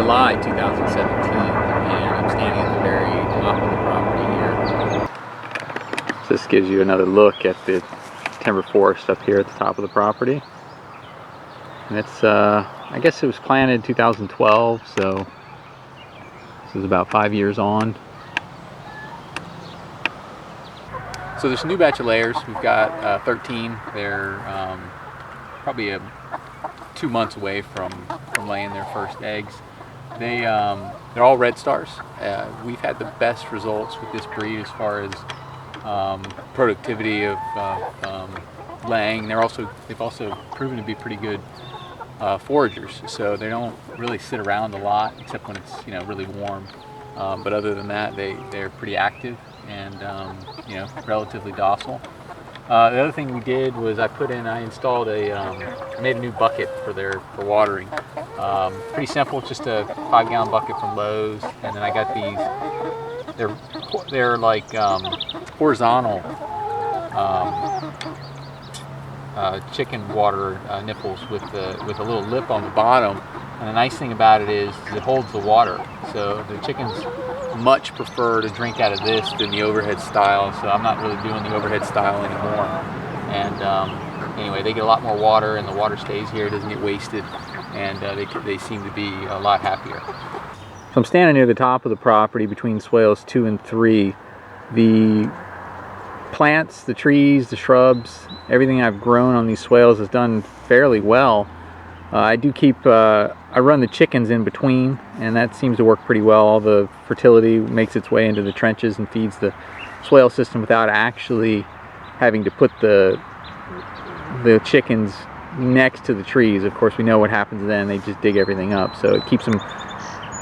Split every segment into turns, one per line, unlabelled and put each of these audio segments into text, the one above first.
July 2017, and I'm standing at the very top of the property here. So this gives you another look at the timber forest up here at the top of the property. And it's, I guess it was planted in 2012, so this is about 5 years on. So there's a new batch of layers. We've got 13. They're probably 2 months away from laying their first eggs. They're all red stars. We've had the best results with this breed as far as productivity of laying. They've also proven to be pretty good foragers. So they don't really sit around a lot, except when it's really warm. But other than that, they're pretty active and relatively docile. The other thing we did was I installed I made a new bucket for watering. Pretty simple, just a 5-gallon bucket from Lowe's, and then I got these. They're like horizontal chicken water nipples with a little lip on the bottom. And the nice thing about it is it holds the water, so the chickens much prefer to drink out of this than the overhead style. So I'm not really doing the overhead style anymore. And anyway, they get a lot more water, and the water stays here; it doesn't get wasted, and they seem to be a lot happier. So I'm standing near the top of the property between swales 2 and 3. The plants, the trees, the shrubs, everything I've grown on these swales has done fairly well. I do keep, I run the chickens in between, and that seems to work pretty well. All the fertility makes its way into the trenches and feeds the swale system without actually having to put the chickens next to the trees. Of course, we know what happens then. They just dig everything up. So it keeps them,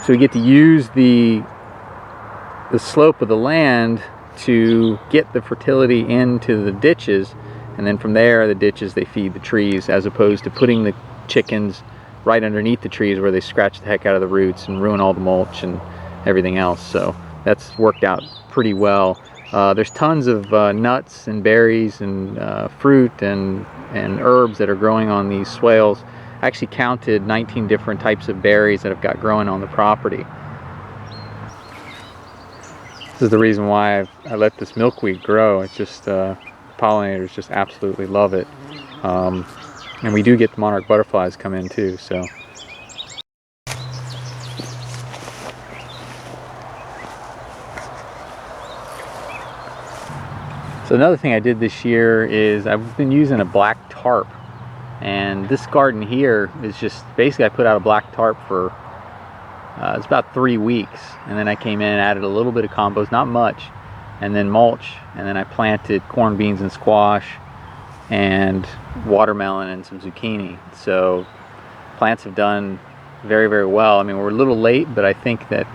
so we get to use the slope of the land to get the fertility into the ditches, and then from there, the ditches, they feed the trees, as opposed to putting the chickens right underneath the trees where they scratch the heck out of the roots and ruin all the mulch and everything else. So that's worked out pretty well. There's tons of nuts and berries and fruit and herbs that are growing on these swales. I actually counted 19 different types of berries that I've got growing on the property. This is the reason why I let this milkweed grow. It's just pollinators just absolutely love it. And we do get the monarch butterflies come in too, so. So another thing I did this year is I've been using a black tarp. And this garden here is just, basically I put out a black tarp for, it's about 3 weeks. And then I came in and added a little bit of compost, not much, and then mulch. And then I planted corn, beans, and squash, and watermelon and some zucchini. So plants have done very, very well. I mean, we're a little late, but I think that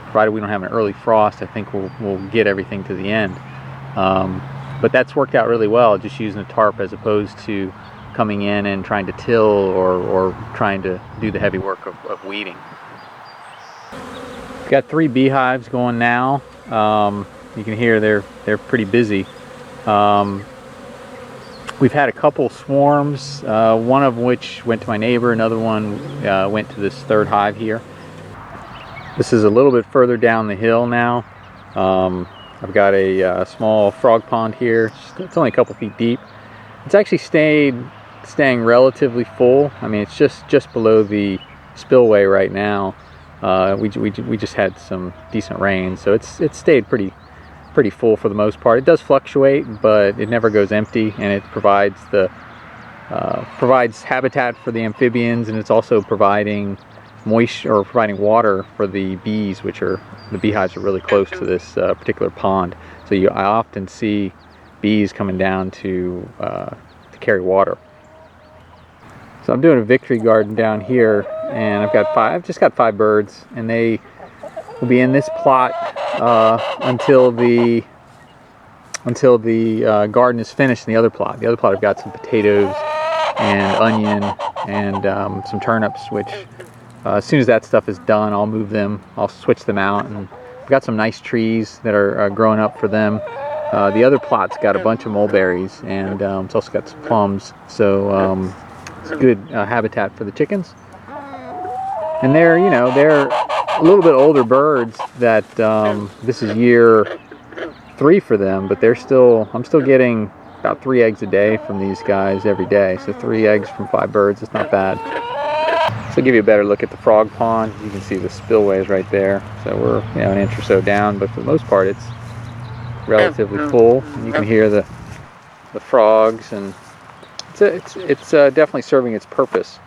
provided we don't have an early frost, I think we'll get everything to the end. But that's worked out really well, just using a tarp as opposed to coming in and trying to till or trying to do the heavy work of weeding. We've got 3 beehives going now. You can hear they're pretty busy. We've had a couple swarms, one of which went to my neighbor, another one went to this 3rd hive here. This is a little bit further down the hill now. I've got a small frog pond here. It's only a couple feet deep. It's actually staying relatively full. I mean, it's just below the spillway right now. We just had some decent rain, so it's stayed pretty full for the most part. It does fluctuate, but it never goes empty, and it provides habitat for the amphibians, and it's also providing moisture, or providing water for the bees, the beehives are really close to this particular pond. So I often see bees coming down to carry water. So I'm doing a victory garden down here, and I've just got 5 birds, and they will be in this plot until the garden is finished in the other plot. The other plot I've got some potatoes and onion and some turnips, which as soon as that stuff is done, I'll move them, I'll switch them out, and I've got some nice trees that are growing up for them. The other plot's got a bunch of mulberries, and it's also got some plums, so it's good habitat for the chickens. And they're, you know, they're a little bit older birds that this is year 3 for them, but I'm still getting about 3 eggs a day from these guys every day. So 3 eggs from 5 birds, it's not bad. So I'll give you a better look at the frog pond. You can see the spillways right there. So we're, you know, an inch or so down, but for the most part it's relatively full. And you can hear the frogs, and it's definitely serving its purpose.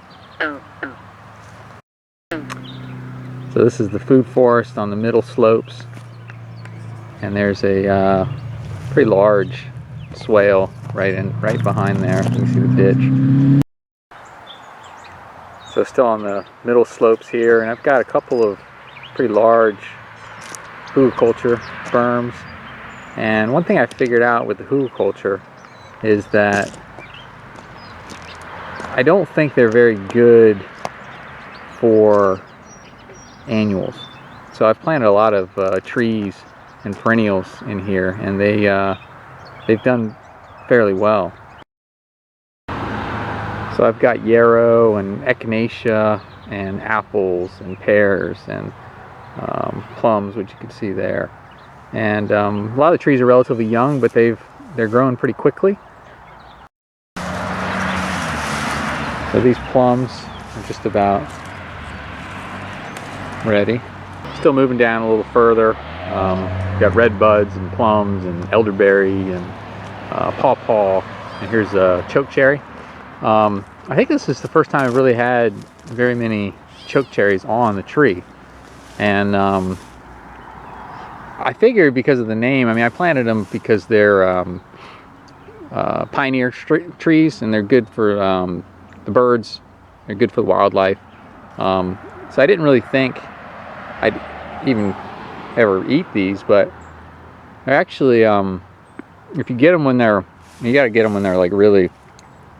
So this is the food forest on the middle slopes, and there's a pretty large swale right behind there. You can see the ditch. So still on the middle slopes here, and I've got a couple of pretty large hugelkultur berms. And one thing I figured out with the hugelkultur is that I don't think they're very good for annuals. So I've planted a lot of trees and perennials in here, and they've done fairly well. So I've got yarrow and echinacea and apples and pears and plums, which you can see there. And a lot of the trees are relatively young, but they're growing pretty quickly. So these plums are just about ready. Still moving down a little further. Got red buds and plums and elderberry and pawpaw, and here's a chokecherry. I think this is the first time I've really had very many chokecherries on the tree, and I figured because of the name. I mean, I planted them because they're pioneer trees, and they're good for the birds. They're good for the wildlife. So I didn't really think I'd even ever eat these, but they're actually, if you get them when you got to get them when they're like really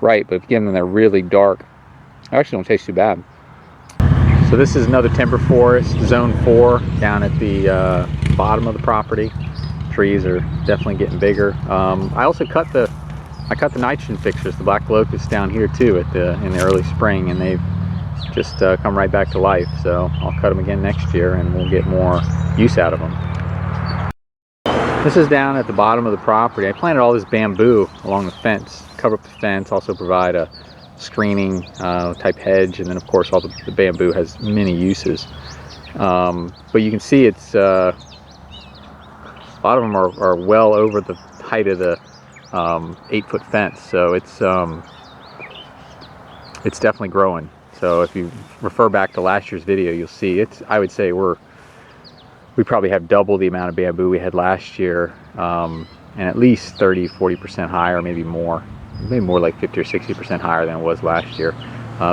ripe, but if you get them when they're really dark, they actually don't taste too bad. So this is another timber forest, zone 4, down at the bottom of the property. Trees are definitely getting bigger. I also cut the nitrogen fixtures, the black locusts, down here too in the early spring, and they've just come right back to life. So I'll cut them again next year, and we'll get more use out of them. This is down at the bottom of the property. I planted all this bamboo along the fence, cover up the fence, also provide a screening type hedge, and then of course all the bamboo has many uses. But you can see it's a lot of them are well over the height of the 8-foot fence, so it's definitely growing. So if you refer back to last year's video, you'll see I would say we probably have double the amount of bamboo we had last year, and at least 30-40% higher, maybe more like 50 or 60% higher than it was last year.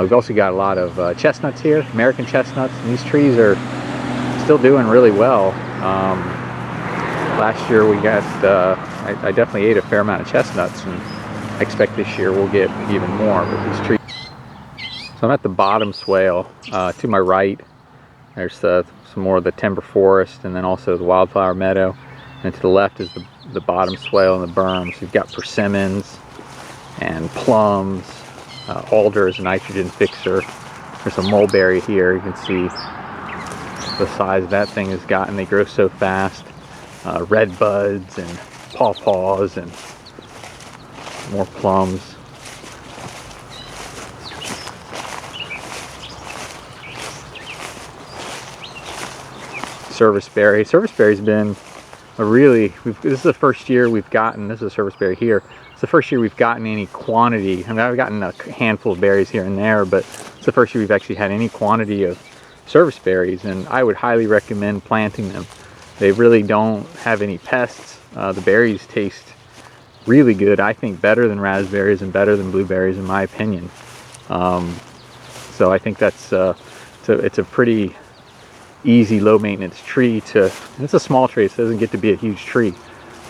We've also got a lot of chestnuts here, American chestnuts, and these trees are still doing really well. Last year we got, I definitely ate a fair amount of chestnuts, and I expect this year we'll get even more with these trees. So I'm at the bottom swale. To my right, there's some more of the timber forest, and then also the wildflower meadow. And to the left is the bottom swale and the berm. So you've got persimmons and plums. Alder is a nitrogen fixer. There's a mulberry here. You can see the size that thing has gotten. They grow so fast. Red buds and pawpaws and more plums. Serviceberry. Serviceberry's been this is the first year we've gotten, this is a serviceberry here, it's the first year we've gotten any quantity. I mean, I've gotten a handful of berries here and there, but it's the first year we've actually had any quantity of serviceberries, and I would highly recommend planting them. They really don't have any pests. The berries taste really good. I think better than raspberries and better than blueberries in my opinion. So I think that's it's a pretty easy, low maintenance tree it's a small tree, so it doesn't get to be a huge tree,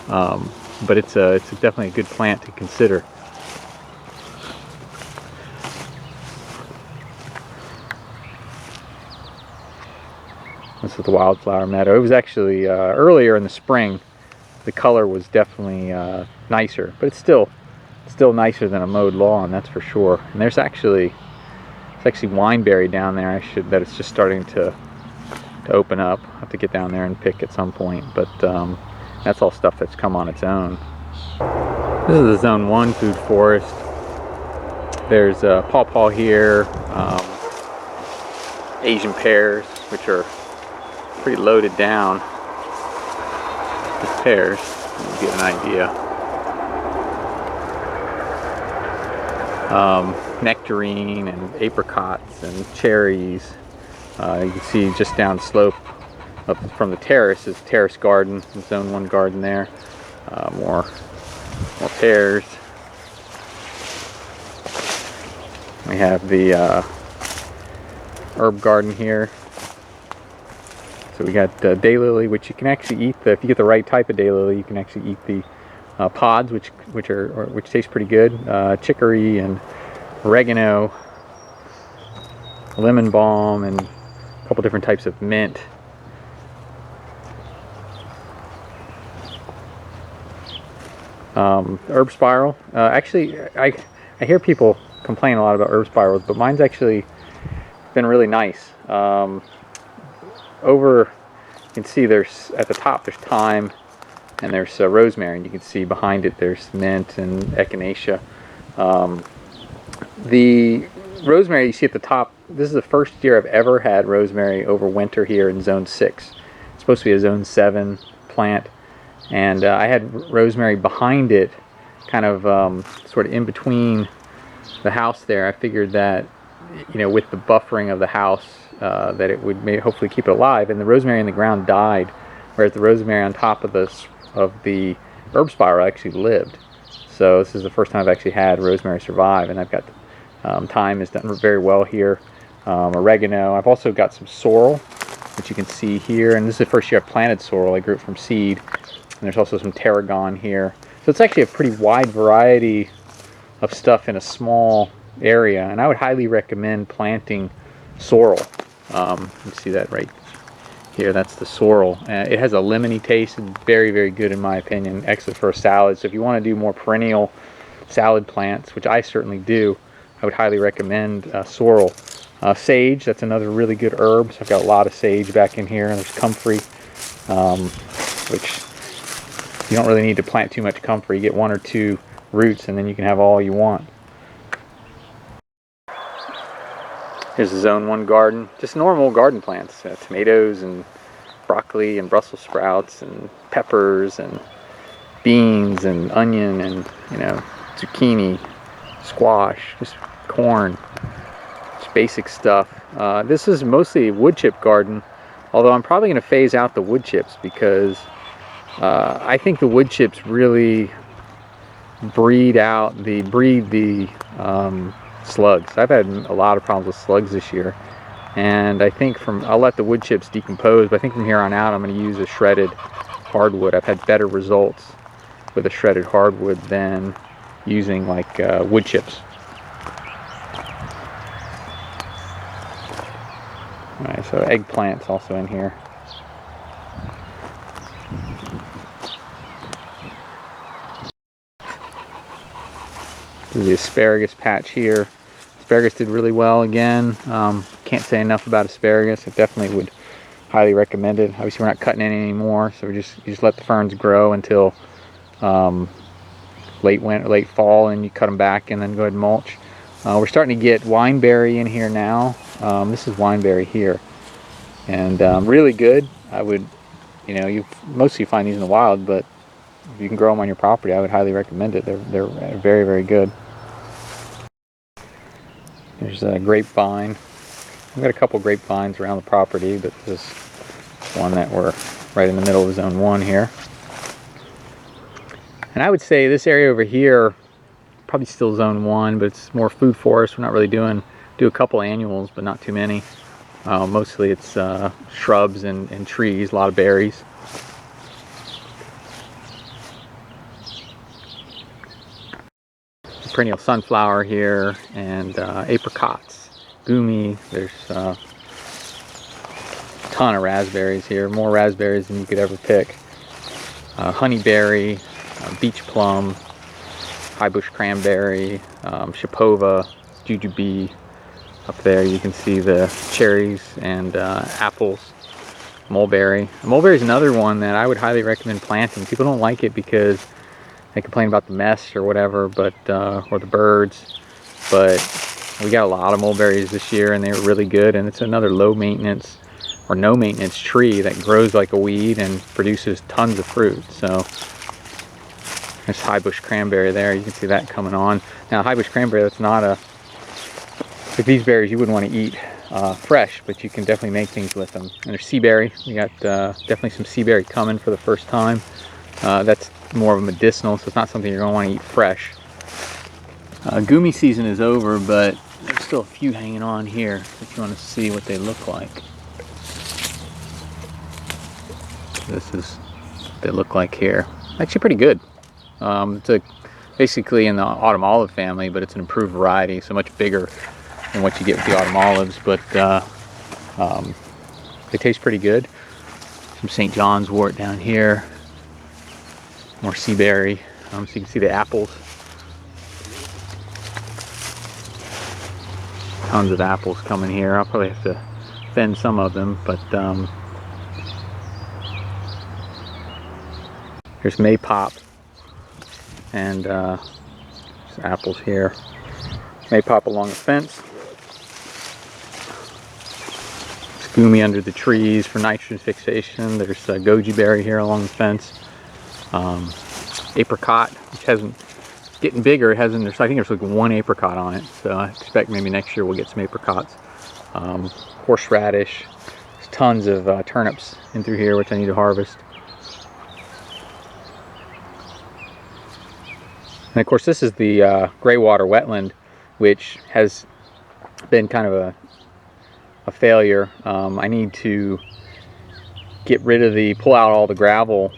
but it's definitely a good plant to consider. This is the wildflower meadow. It was actually earlier in the spring, the color was definitely nicer, but it's still nicer than a mowed lawn, that's for sure. And there's actually It's actually wineberry down there. That it's just starting to open up. I'll have to get down there and pick at some point, but that's all stuff that's come on its own. This is the Zone 1 food forest. There's pawpaw here, Asian pears, which are pretty loaded down with pears. You get an idea. Nectarine and apricots and cherries. You can see just down slope up from the terrace is terrace garden, Zone 1 garden there. More pears. We have the herb garden here. So we got daylily, which you can actually eat. If you get the right type of daylily, you can actually eat the pods, which taste pretty good. Chicory and oregano, lemon balm, and a couple different types of mint. Herb spiral. Actually, I hear people complain a lot about herb spirals, but mine's actually been really nice. Over, you can see there's at the top there's thyme and there's rosemary, and you can see behind it there's mint and echinacea. The rosemary you see at the top, this is the first year I've ever had rosemary over winter here in Zone 6. It's supposed to be a Zone 7 plant, and I had rosemary behind it, kind of sort of in between the house there. I figured that, you know, with the buffering of the house, that it would hopefully keep it alive, and the rosemary in the ground died, whereas the rosemary on top of the herb spiral actually lived. So this is the first time I've actually had rosemary survive, and I've got thyme has done very well here. Oregano. I've also got some sorrel, which you can see here, and this is the first year I've planted sorrel. I grew it from seed, and there's also some tarragon here. So it's actually a pretty wide variety of stuff in a small area, and I would highly recommend planting sorrel. You see that right here, that's the sorrel. It has a lemony taste and very, very good in my opinion. Excellent for a salad. So if you want to do more perennial salad plants, which I certainly do, I would highly recommend sorrel. Sage, that's another really good herb. So I've got a lot of sage back in here. There's comfrey, which you don't really need to plant too much comfrey. You get 1 or 2 roots and then you can have all you want. Here's the Zone 1 garden. Just normal garden plants. Tomatoes and broccoli and Brussels sprouts and peppers and beans and onion and, you know, zucchini, squash, just corn. Just basic stuff. This is mostly a wood chip garden, although I'm probably going to phase out the wood chips because I think the wood chips really breed the slugs. I've had a lot of problems with slugs this year, and I think I'll let the wood chips decompose, but I think from here on out I'm going to use a shredded hardwood. I've had better results with a shredded hardwood than using like wood chips. Alright, so eggplants also in here. This is the asparagus patch here. Asparagus did really well again. Can't say enough about asparagus. I definitely would highly recommend it. Obviously we're not cutting any anymore, so you just let the ferns grow until late fall, and you cut them back and then go ahead and mulch. We're starting to get wineberry in here now. This is wineberry here, and really good. I would, you know, mostly find these in the wild, but if you can grow them on your property, I would highly recommend it. They're very, very good. There's a grapevine. I've got a couple grapevines around the property, but this is one that we're right in the middle of Zone 1 here. And I would say this area over here, probably still Zone 1, but it's more food forest. We're not really do a couple annuals, but not too many. Mostly it's shrubs and trees, a lot of berries. Perennial sunflower here, and apricots, gumi. There's a ton of raspberries here, more raspberries than you could ever pick. Honeyberry, beach plum, high bush cranberry, shapova, jujube, Up there you can see the cherries and apples, mulberry. Mulberry is another one that I would highly recommend planting. People don't like it because they complain about the mess or whatever, but or the birds. But we got a lot of mulberries this year, and they were really good. And it's another low maintenance or no maintenance tree that grows like a weed and produces tons of fruit. So there's high bush cranberry there. You can see that coming on. Now high bush cranberry, that's not a, like these berries you wouldn't want to eat fresh, but you can definitely make things with them. And there's sea berry. We got definitely some sea berry coming for the first time. That's more of a medicinal, so it's not something you're going to want to eat fresh. Gumi season is over, but there's still a few hanging on here if you want to see what they look like. This is what they look like here. Actually pretty good. It's basically in the autumn olive family, but it's an improved variety, so much bigger than what you get with the autumn olives, but they taste pretty good. Some St. John's wort down here. More sea berry. So you can see the apples. Tons of apples coming here. I'll probably have to thin some of them, but here's maypop and apples here. Maypop along the fence. Gumi under the trees for nitrogen fixation. There's goji berry here along the fence. Apricot, which hasn't, getting bigger. It hasn't. I think there's like one apricot on it, so I expect maybe next year we'll get some apricots. Horseradish. There's tons of turnips in through here, which I need to harvest. And of course, this is the gray water wetland, which has been kind of a failure. I need to get rid of pull out all the gravel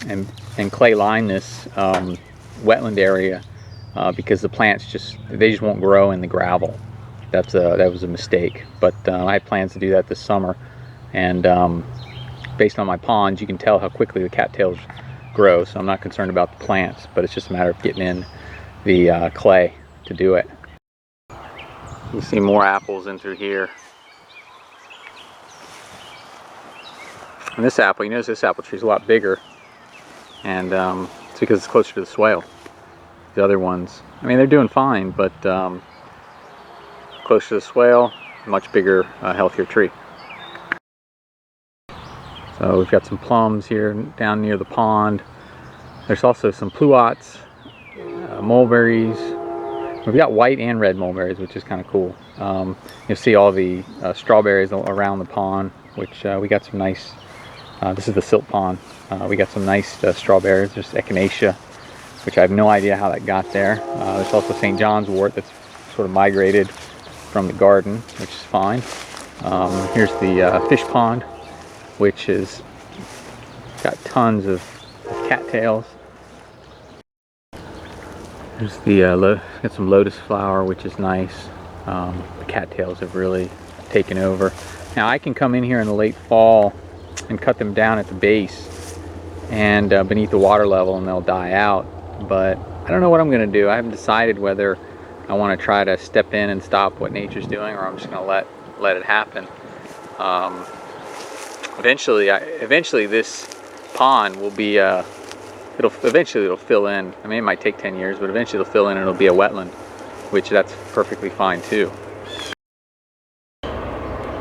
and clay line this wetland area because the plants just won't grow in the gravel. That was a mistake, but I had plans to do that this summer, and based on my ponds, you can tell how quickly the cattails grow, so I'm not concerned about the plants, but it's just a matter of getting in the clay to do it. You see more apples in through here. And this apple, you notice this apple tree is a lot bigger, and it's because it's closer to the swale. The other ones, I mean, they're doing fine, but closer to the swale, much bigger, healthier tree. So we've got some plums here down near the pond. There's also some pluots, mulberries. We've got white and red mulberries, which is kind of cool. You'll see all the strawberries around the pond, which we got some nice. This is the silt pond. We got some nice strawberries. There's echinacea, which I have no idea how that got there. There's also St. John's wort that's sort of migrated from the garden, which is fine. Here's the fish pond, which has got tons of cattails. There's the got some lotus flower, which is nice. The cattails have really taken over. Now I can come in here in the late fall and cut them down at the base and beneath the water level, and they'll die out. But I don't know what I'm going to do. I haven't decided whether I want to try to step in and stop what nature's doing, or I'm just going to let it happen. Eventually this pond will be it'll fill in. I mean, it might take 10 years, but eventually it'll fill in and it'll be a wetland, which that's perfectly fine too.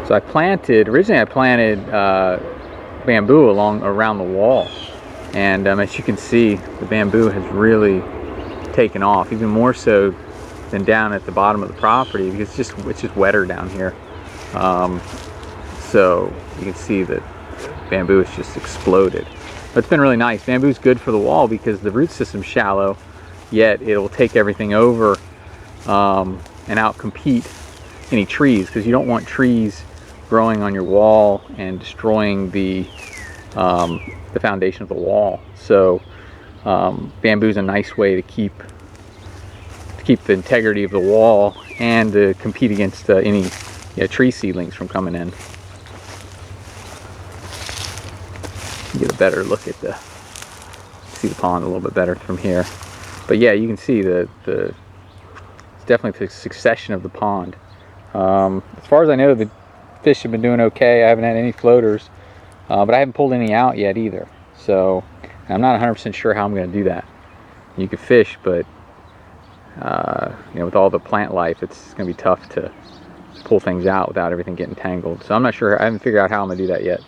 So originally I planted bamboo around the wall, and as you can see, the bamboo has really taken off, even more so than down at the bottom of the property, because it's just wetter down here. So you can see that bamboo has just exploded. But it's been really nice. Bamboo's good for the wall because the root system's shallow, yet it'll take everything over and outcompete any trees, because you don't want trees growing on your wall and destroying the foundation of the wall. So bamboo is a nice way to keep the integrity of the wall and to compete against any tree seedlings from coming in. Get a better look at see the pond a little bit better from here. But yeah, you can see it's definitely the succession of the pond. As far as I know, the fish have been doing okay. I haven't had any floaters, but I haven't pulled any out yet either. So I'm not 100% sure how I'm going to do that. You can fish, but you know, with all the plant life, it's going to be tough to pull things out without everything getting tangled. So I'm not sure. I haven't figured out how I'm going to do that yet.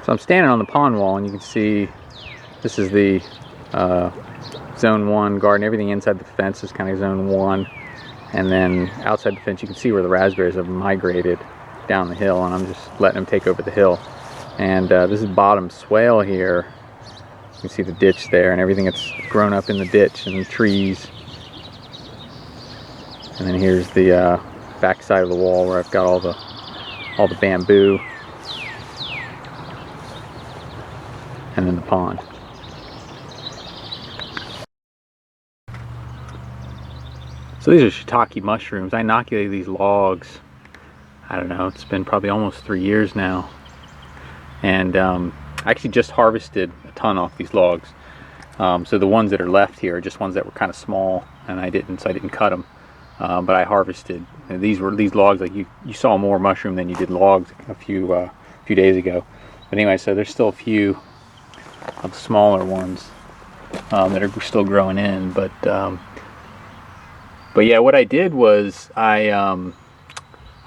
So I'm standing on the pond wall, and you can see this is the Zone 1 garden. Everything inside the fence is kind of Zone 1. And then outside the fence, you can see where the raspberries have migrated down the hill, and I'm just letting them take over the hill. And this is bottom swale here. You can see the ditch there and everything that's grown up in the ditch and the trees. And then here's the back side of the wall where I've got all the bamboo. And then the pond. So these are shiitake mushrooms. I inoculated these logs, I don't know, it's been probably almost 3 years now. And I actually just harvested a ton off these logs. So the ones that are left here are just ones that were kind of small, and so I didn't cut them. But I harvested. And these logs, like you saw more mushroom than you did logs a few days ago. But anyway, so there's still a few of the smaller ones that are still growing in. But yeah, what I did was I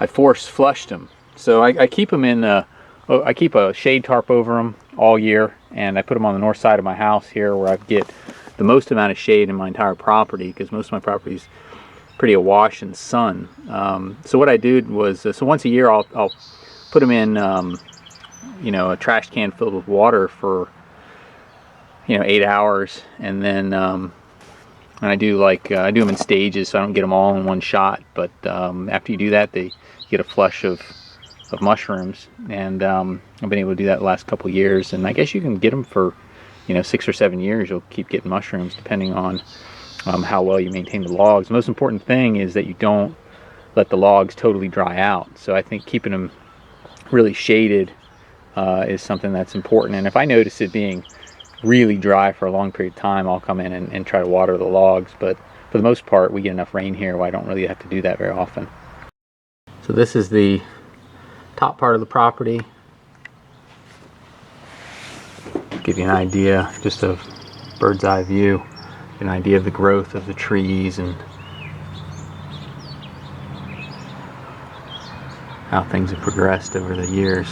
force flushed them. So I keep them in I keep a shade tarp over them all year, and I put them on the north side of my house here where I get the most amount of shade in my entire property, because most of my property is pretty awash in sun. So what I did was, so once a year I'll put them in you know, a trash can filled with water for 8 hours, and then and I do I do them in stages, so I don't get them all in one shot. But after you do that, you get a flush of mushrooms, and I've been able to do that the last couple years. And I guess you can get them for 6 or 7 years. You'll keep getting mushrooms depending on how well you maintain the logs. The most important thing is that you don't let the logs totally dry out. So I think keeping them really shaded is something that's important. And if I notice it being really dry for a long period of time, I'll come in and try to water the logs. But for the most part, we get enough rain here where I don't really have to do that very often. So this is the top part of the property. Give you an idea, just a bird's eye view, an idea of the growth of the trees and how things have progressed over the years.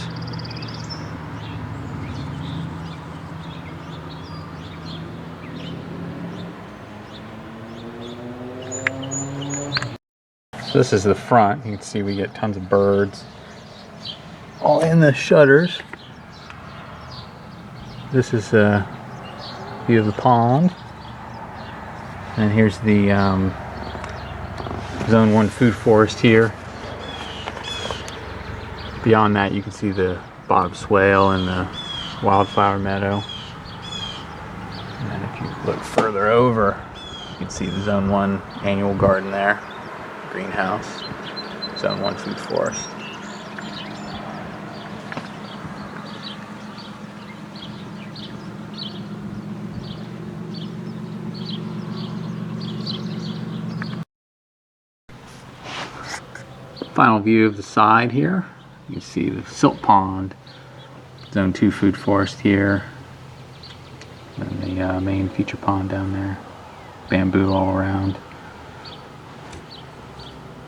So this is the front. You can see we get tons of birds all in the shutters. This is a view of the pond. And here's the Zone 1 food forest here. Beyond that, you can see the bottom swale and the wildflower meadow. And then if you look further over, you can see the Zone 1 annual garden there. Greenhouse, Zone 1 food forest. Final view of the side here. You can see the silt pond, Zone 2 food forest here, and the main feature pond down there. Bamboo all around.